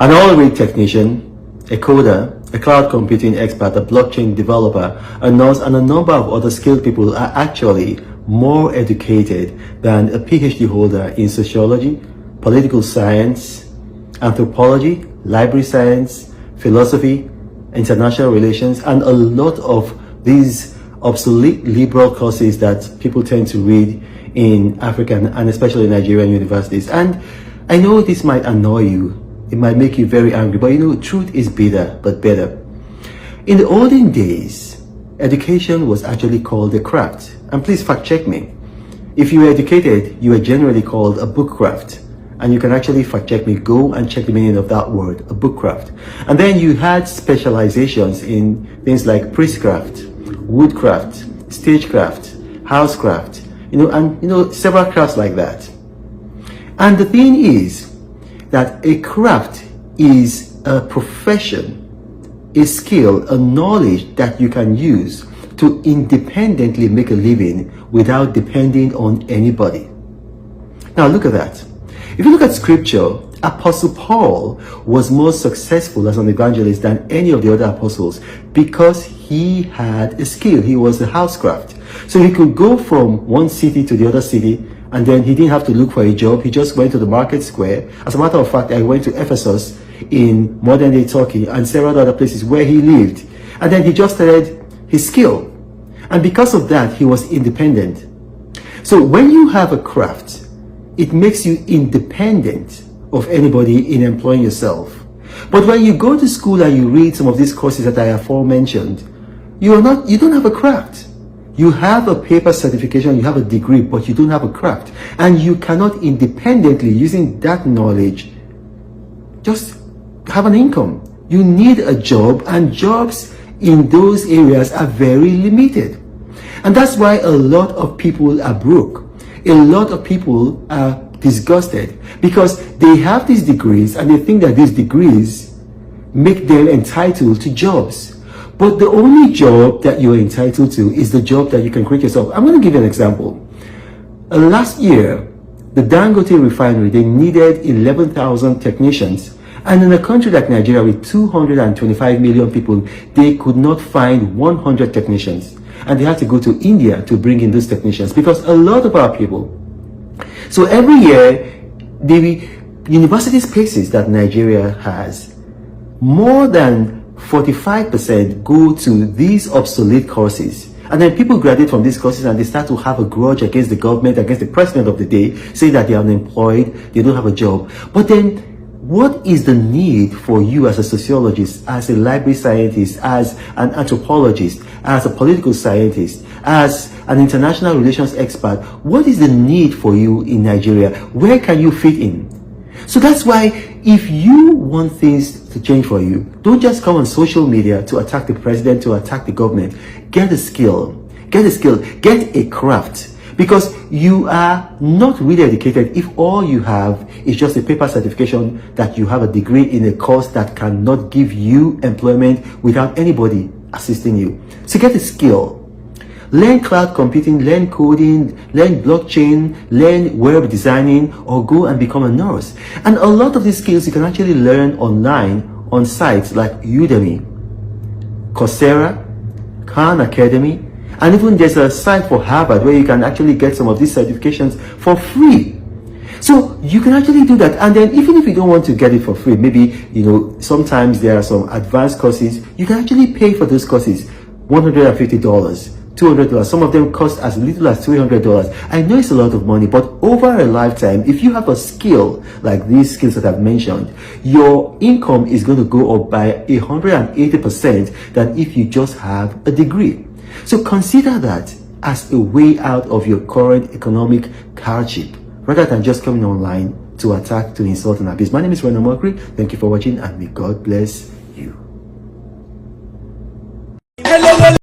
An oil-rig technician, a coder, a cloud computing expert, a blockchain developer, a nurse, and a number of other skilled people are actually more educated than a PhD holder in sociology, political science, anthropology, library science, philosophy, international relations, and a lot of these obsolete liberal courses that people tend to read in African and especially Nigerian universities. And I know this might annoy you, it might make you very angry, but you know, truth is bitter but better. In the olden days, education was actually called a craft. And please fact check me. If you were educated, you were generally called a book craft. And you can actually fact check me, go and check the meaning of that word, a book craft. And then you had specializations in things like priestcraft, woodcraft, stagecraft, housecraft, and several crafts like that. And the thing is that a craft is a profession, a skill, a knowledge that you can use to independently make a living without depending on anybody. Now look at that. If you look at scripture, Apostle Paul was more successful as an evangelist than any of the other apostles because he had a skill. He was a housecraft. So he could go from one city to the other city, and then he didn't have to look for a job. He just went to the market square. As a matter of fact, I went to Ephesus in modern day Turkey and several other places where he lived. And then he just started his skill. And because of that, he was independent. So when you have a craft, it makes you independent of anybody in employing yourself. But when you go to school and you read some of these courses that I have aforementioned, you don't have a craft. You have a paper certification, you have a degree, but you don't have a craft. And you cannot independently, using that knowledge, just have an income. You need a job, and jobs in those areas are very limited. And that's why a lot of people are broke. A lot of people are disgusted because they have these degrees and they think that these degrees make them entitled to jobs. But the only job that you're entitled to is the job that you can create yourself. I'm going to give you an example. Last year, the Dangote refinery, they needed 11,000 technicians. And in a country like Nigeria with 225 million people, they could not find 100 technicians. And they had to go to India to bring in those technicians because a lot of our people. So every year, the university spaces that Nigeria has, more than 45% go to these obsolete courses. And then people graduate from these courses and they start to have a grudge against the government, against the president of the day, saying that they are unemployed, they don't have a job. But then, what is the need for you as a sociologist, as a library scientist, as an anthropologist, as a political scientist, as an international relations expert? What is the need for you in Nigeria? Where can you fit in? So that's why if you want things to change for you, don't just come on social media to attack the president, to attack the government. Get a skill. Get a skill. Get a craft. Because you are not really educated if all you have is just a paper certification that you have a degree in a course that cannot give you employment without anybody assisting you. So get a skill. Learn cloud computing, learn coding, learn blockchain, learn web designing, or go and become a nurse. And a lot of these skills you can actually learn online on sites like Udemy, Coursera, Khan Academy, and even there's a site for Harvard where you can actually get some of these certifications for free. So you can actually do that. And then even if you don't want to get it for free, maybe, sometimes there are some advanced courses, you can actually pay for those courses, $150, $200. Some of them cost as little as $300. I know it's a lot of money, but over a lifetime, if you have a skill like these skills that I've mentioned, your income is going to go up by 180% than if you just have a degree. So consider that as a way out of your current economic hardship, rather than just coming online to attack, to insult, and abuse. My name is Reno Mokri. Thank you for watching, and may God bless you.